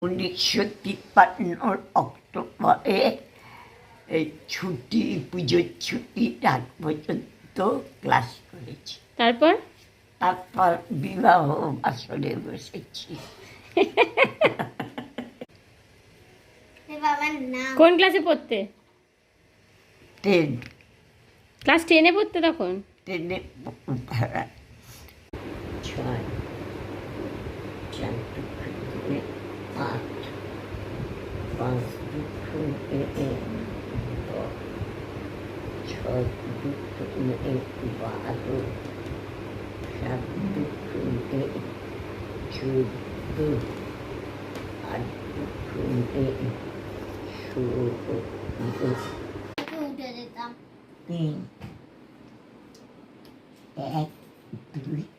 1953 অক্টোবরে এই ছুটি, পুজোর ছুটির আগ পর্যন্ত ক্লাস করেছি। তারপর তারপর বিবাহ বাসরে বসেছি। কোন ক্লাসে পড়তে? 10 ক্লাস 10-এ পড়তে তখন? 10-এ ধারা 6 4 8 5 6 12 7 14 8 16 3 1 2